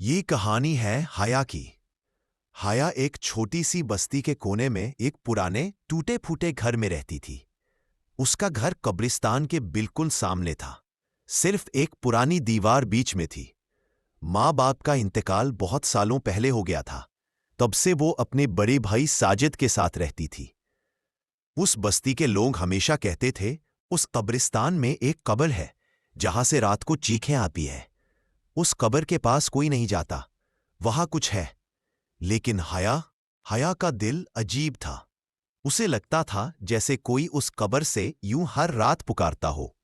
ये कहानी है हया की। हया एक छोटी सी बस्ती के कोने में एक पुराने टूटे फूटे घर में रहती थी। उसका घर कब्रिस्तान के बिल्कुल सामने था। सिर्फ एक पुरानी दीवार बीच में थी। माँ बाप का इंतकाल बहुत सालों पहले हो गया था। तब से वो अपने बड़े भाई साजिद के साथ रहती थी। उस बस्ती के लोग हमेशा कहते थे, उस कब्रिस्तान में एक कब्र है जहां से रात को चीखें आती है। उस कब्र के पास कोई नहीं जाता, वहां कुछ है। लेकिन हया का दिल अजीब था। उसे लगता था जैसे कोई उस कब्र से यूं हर रात पुकारता हो,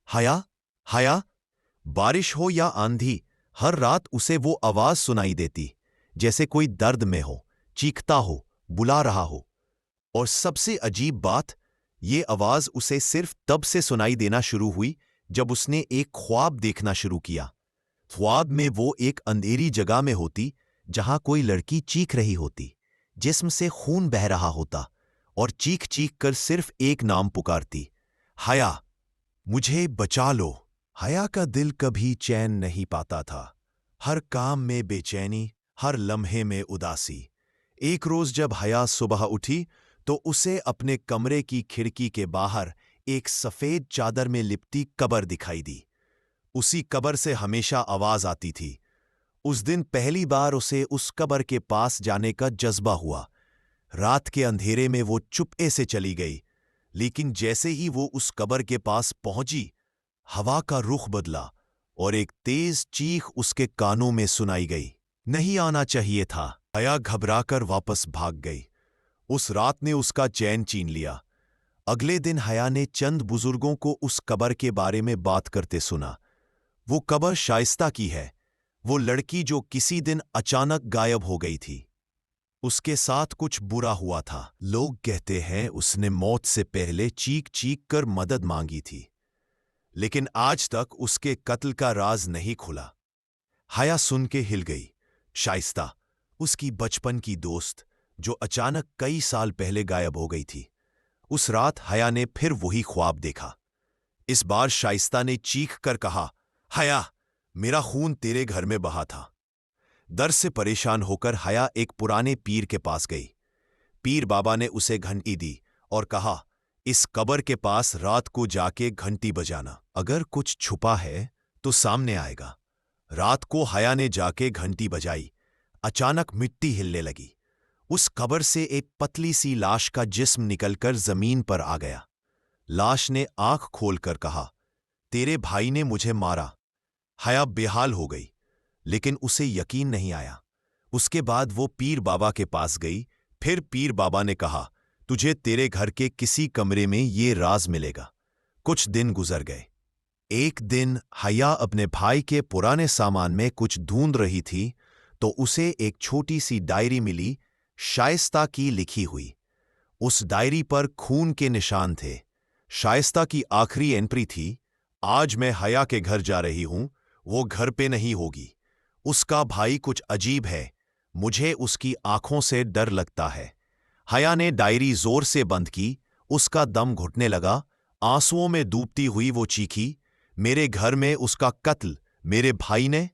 हया, हया। बारिश हो या आंधी, हर रात उसे वो आवाज सुनाई देती, जैसे कोई दर्द में हो, चीखता हो, बुला रहा हो। और सबसे अजीब बात, ये आवाज उसे सिर्फ तब से सुनाई देना शुरू हुई जब उसने एक ख्वाब देखना शुरू किया। ख्वाब में वो एक अंधेरी जगह में होती, जहां कोई लड़की चीख रही होती, जिस्म से खून बह रहा होता, और चीख चीख कर सिर्फ एक नाम पुकारती, हया, मुझे बचा लो। हया का दिल कभी चैन नहीं पाता था। हर काम में बेचैनी, हर लम्हे में उदासी। एक रोज जब हया सुबह उठी तो उसे अपने कमरे की खिड़की के बाहर एक सफेद चादर में लिपटी कब्र दिखाई दी। उसी कब्र से हमेशा आवाज आती थी। उस दिन पहली बार उसे उस कब्र के पास जाने का जज्बा हुआ। रात के अंधेरे में वो चुपके से चली गई, लेकिन जैसे ही वो उस कब्र के पास पहुंची, हवा का रुख बदला और एक तेज चीख उसके कानों में सुनाई गई। नहीं आना चाहिए था। हया घबराकर वापस भाग गई। उस रात ने उसका चैन छीन लिया। अगले दिन हया ने चंद बुजुर्गों को उस कब्र के बारे में बात करते सुना। वो कब्र शाइस्ता की है, वो लड़की जो किसी दिन अचानक गायब हो गई थी। उसके साथ कुछ बुरा हुआ था। लोग कहते हैं उसने मौत से पहले चीख चीख कर मदद मांगी थी, लेकिन आज तक उसके कत्ल का राज नहीं खुला। हया सुन के हिल गई। शाइस्ता, उसकी बचपन की दोस्त, जो अचानक कई साल पहले गायब हो गई थी। उस रात हया ने फिर वही ख्वाब देखा। इस बार शाइस्ता ने चीख कर कहा, हया, मेरा खून तेरे घर में बहा था। दर्द से परेशान होकर हया एक पुराने पीर के पास गई। पीर बाबा ने उसे घंटी दी और कहा, इस कब्र के पास रात को जाके घंटी बजाना, अगर कुछ छुपा है तो सामने आएगा। रात को हया ने जाके घंटी बजाई। अचानक मिट्टी हिलने लगी। उस कब्र से एक पतली सी लाश का जिस्म निकलकर जमीन पर आ गया। लाश ने आंख खोलकर कहा, तेरे भाई ने मुझे मारा। हया बेहाल हो गई, लेकिन उसे यकीन नहीं आया। उसके बाद वो पीर बाबा के पास गई। फिर पीर बाबा ने कहा, तुझे तेरे घर के किसी कमरे में ये राज मिलेगा। कुछ दिन गुजर गए। एक दिन हया अपने भाई के पुराने सामान में कुछ ढूंढ रही थी तो उसे एक छोटी सी डायरी मिली, शाइस्ता की लिखी हुई। उस डायरी पर खून के निशान थे। शाइस्ता की आखिरी एंट्री थी, आज मैं हया के घर जा रही हूं, वो घर पे नहीं होगी। उसका भाई कुछ अजीब है, मुझे उसकी आंखों से डर लगता है। हया ने डायरी जोर से बंद की। उसका दम घुटने लगा। आंसुओं में डूबती हुई वो चीखी, मेरे घर में उसका कत्ल, मेरे भाई ने।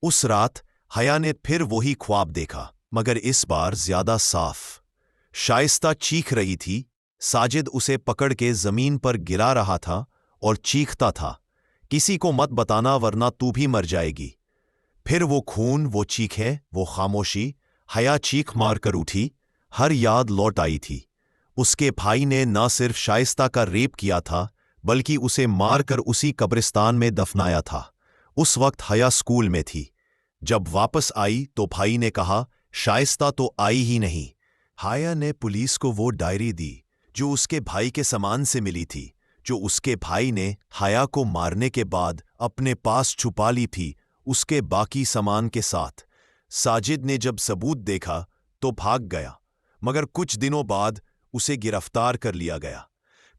उस रात हया ने फिर वही ख्वाब देखा, मगर इस बार ज्यादा साफ। शाइस्ता चीख रही थी। साजिद उसे पकड़ के जमीन पर गिरा रहा था और चीखता था, किसी को मत बताना वरना तू भी मर जाएगी। फिर वो खून, वो चीखें, वो खामोशी। हया चीख मारकर उठी। हर याद लौट आई थी। उसके भाई ने न सिर्फ शाइस्ता का रेप किया था, बल्कि उसे मारकर उसी कब्रिस्तान में दफनाया था। उस वक्त हया स्कूल में थी। जब वापस आई तो भाई ने कहा, शाइस्ता तो आई ही नहीं। हया ने पुलिस को वो डायरी दी जो उसके भाई के सामान से मिली थी, जो उसके भाई ने हया को मारने के बाद अपने पास छुपा ली थी, उसके बाकी सामान के साथ। साजिद ने जब सबूत देखा तो भाग गया, मगर कुछ दिनों बाद उसे गिरफ्तार कर लिया गया।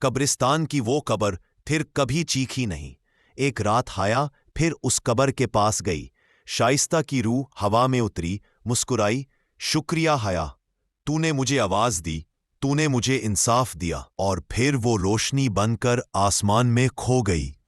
कब्रिस्तान की वो कब्र फिर कभी चीखी नहीं। एक रात हया फिर उस कब्र के पास गई। शाइस्ता की रूह हवा में उतरी, मुस्कुराई, शुक्रिया हया, तूने मुझे आवाज दी, तूने मुझे इंसाफ दिया। और फिर वो रोशनी बनकर आसमान में खो गई।